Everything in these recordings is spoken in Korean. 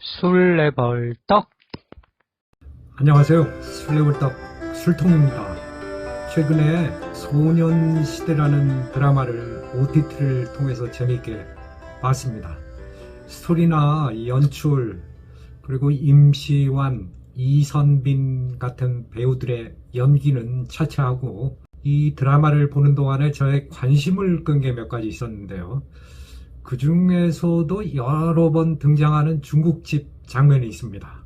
술래벌떡. 안녕하세요. 술래벌떡 술통입니다. 최근에 소년시대라는 드라마를 OTT를 통해서 재미있게 봤습니다. 스토리나 연출, 그리고 임시완, 이선빈 같은 배우들의 연기는 차차하고, 이 드라마를 보는 동안에 저의 관심을 끈 게 몇 가지 있었는데요. 그 중에서도 여러 번 등장하는 중국집 장면이 있습니다.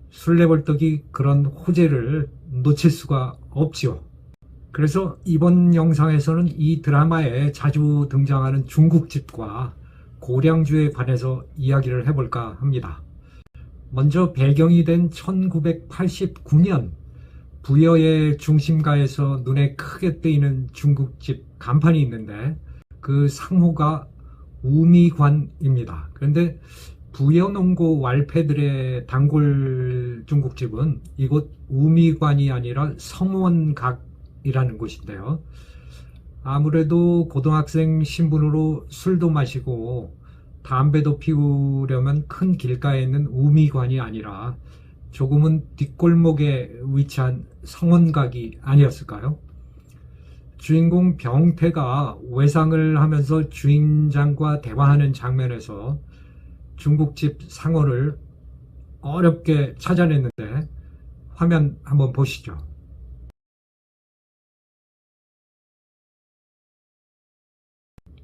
술래벌떡이 그런 호재를 놓칠 수가 없지요. 그래서 이번 영상에서는 이 드라마에 자주 등장하는 중국집과 고량주에 관해서 이야기를 해볼까 합니다. 먼저 배경이 된 1989년 부여의 중심가에서 눈에 크게 띄는 중국집 간판이 있는데, 그 상호가 우미관입니다. 그런데 부여농고 왈패들의 단골 중국집은 이곳 우미관이 아니라 성원각이라는 곳인데요. 아무래도 고등학생 신분으로 술도 마시고 담배도 피우려면 큰 길가에 있는 우미관이 아니라 조금은 뒷골목에 위치한 성원각이 아니었을까요? 주인공 병태가 외상을 하면서 주인장과 대화하는 장면에서 중국집 상호를 어렵게 찾아냈는데, 화면 한번 보시죠.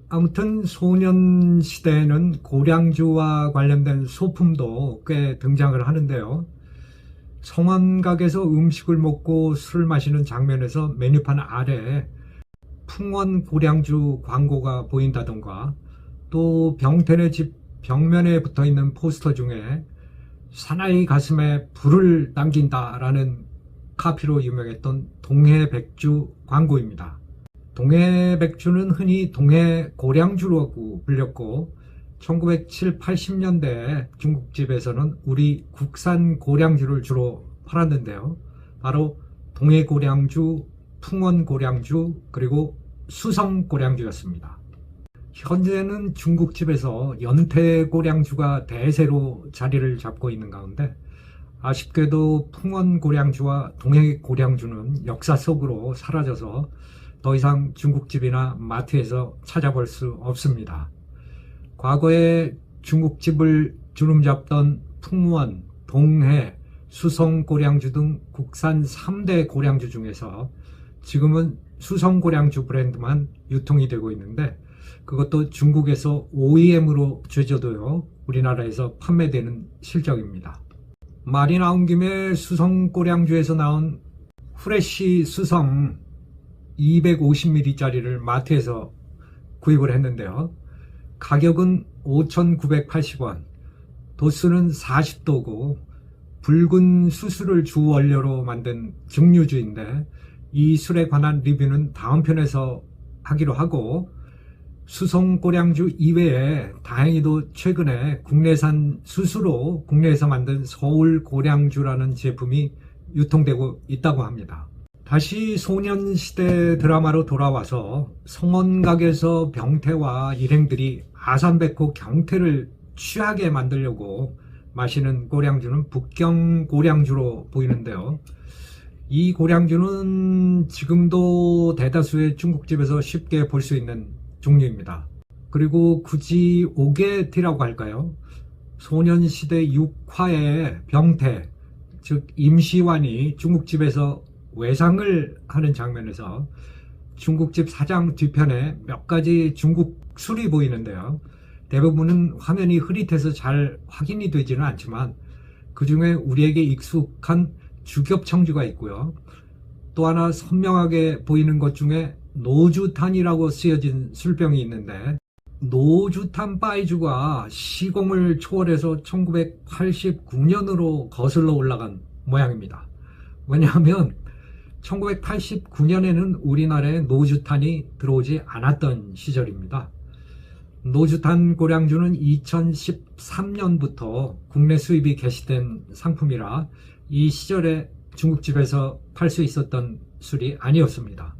아무튼 소년시대에는 고량주와 관련된 소품도 꽤 등장을 하는데요. 성원각에서 음식을 먹고 술 마시는 장면에서 메뉴판 아래에 풍원 고량주 광고가 보인다던가, 또 병태네 집 벽면에 붙어있는 포스터 중에 사나이 가슴에 불을 남긴다라는 카피로 유명했던 동해백주 광고입니다. 동해백주는 흔히 동해고량주라고 불렸고, 1970, 80년대 중국집에서는 우리 국산 고량주를 주로 팔았는데요. 바로 동해고량주, 풍원고량주, 그리고 수성고량주였습니다. 현재는 중국집에서 연태고량주가 대세로 자리를 잡고 있는 가운데, 아쉽게도 풍원고량주와 동해고량주는 역사 속으로 사라져서 더 이상 중국집이나 마트에서 찾아볼 수 없습니다. 과거에 중국집을 주름잡던 풍원, 동해, 수성고량주 등 국산 3대 고량주 중에서 지금은 수성고량주 브랜드만 유통이 되고 있는데, 그것도 중국에서 OEM으로 제조되어 우리나라에서 판매되는 실적입니다. 말이 나온 김에 수성고량주에서 나온 후레쉬 수성 250ml짜리를 마트에서 구입을 했는데요. 가격은 5,980원, 도수는 40도고 붉은 수수를 주 원료로 만든 증류주인데, 이 술에 관한 리뷰는 다음 편에서 하기로 하고, 수성고량주 이외에 다행히도 최근에 국내산 수수로 국내에서 만든 서울고량주라는 제품이 유통되고 있다고 합니다. 다시 소년시대 드라마로 돌아와서 성원각에서 병태와 일행들이 아산백호 경태를 취하게 만들려고 마시는 고량주는 북경 고량주로 보이는데요. 이 고량주는 지금도 대다수의 중국집에서 쉽게 볼 수 있는 종류입니다. 그리고 굳이 오게티라고 할까요? 소년시대 6화의 병태, 즉 임시완이 중국집에서 외상을 하는 장면에서 중국집 사장 뒤편에 몇 가지 중국 술이 보이는데요. 대부분은 화면이 흐릿해서 잘 확인이 되지는 않지만 그 중에 우리에게 익숙한 주겹청주가 있고요. 또 하나 선명하게 보이는 것 중에 노주탄이라고 쓰여진 술병이 있는데, 노주탄 빠이주가 시공을 초월해서 1989년으로 거슬러 올라간 모양입니다. 왜냐하면 1989년에는 우리나라에 노주탄이 들어오지 않았던 시절입니다. 노주탄 고량주는 2013년부터 국내 수입이 개시된 상품이라 이 시절에 중국집에서 팔 수 있었던 술이 아니었습니다.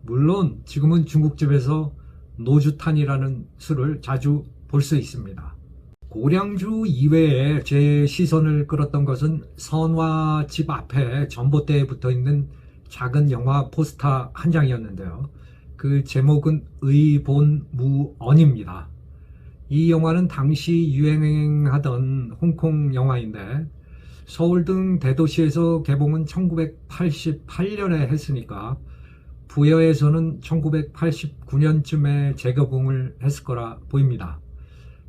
물론 지금은 중국집에서 노주탄이라는 술을 자주 볼 수 있습니다. 고량주 이외에 제 시선을 끌었던 것은 선화 집 앞에 전봇대에 붙어있는 작은 영화 포스터 한 장이었는데요. 그 제목은 의본무언입니다. 이 영화는 당시 유행하던 홍콩 영화인데 서울 등 대도시에서 개봉은 1988년에 했으니까 부여에서는 1989년쯤에 재개봉을 했을 거라 보입니다.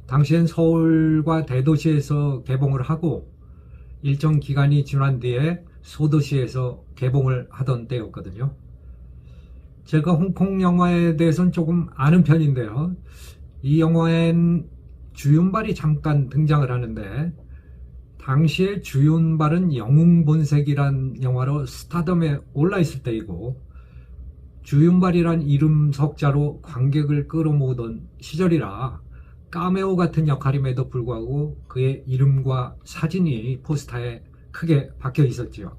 당시엔 서울과 대도시에서 개봉을 하고 일정 기간이 지난 뒤에 소도시에서 개봉을 하던 때였거든요. 제가 홍콩 영화에 대해서는 조금 아는 편인데요. 이 영화엔 주윤발이 잠깐 등장을 하는데 당시에 주윤발은 영웅본색이란 영화로 스타덤에 올라있을 때이고 주윤발이란 이름 석자로 관객을 끌어모으던 시절이라 카메오 같은 역할임에도 불구하고 그의 이름과 사진이 포스터에 크게 박혀 있었지요.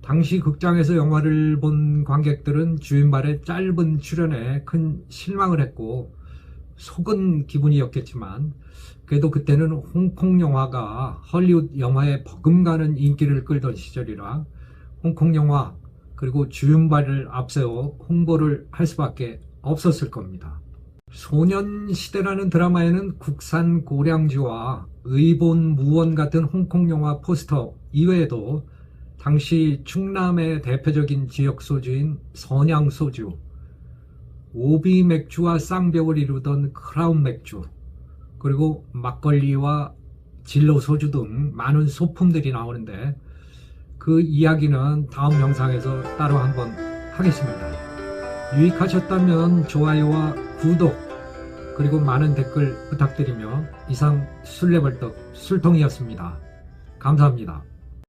당시 극장에서 영화를 본 관객들은 주윤발의 짧은 출연에 큰 실망을 했고 속은 기분이었겠지만 그래도 그때는 홍콩 영화가 헐리우드 영화에 버금가는 인기를 끌던 시절이라 홍콩 영화 그리고 주윤발을 앞세워 홍보를 할 수밖에 없었을 겁니다. 소년시대라는 드라마에는 국산 고량주와 의본무원 같은 홍콩 영화 포스터 이외에도 당시 충남의 대표적인 지역 소주인 선양소주, 오비 맥주와 쌍벽을 이루던 크라운 맥주, 그리고 막걸리와 진로 소주 등 많은 소품들이 나오는데 그 이야기는 다음 영상에서 따로 한번 하겠습니다. 유익하셨다면 좋아요와 구독 그리고 많은 댓글 부탁드리며 이상 술래벌떡 술통이었습니다. 감사합니다.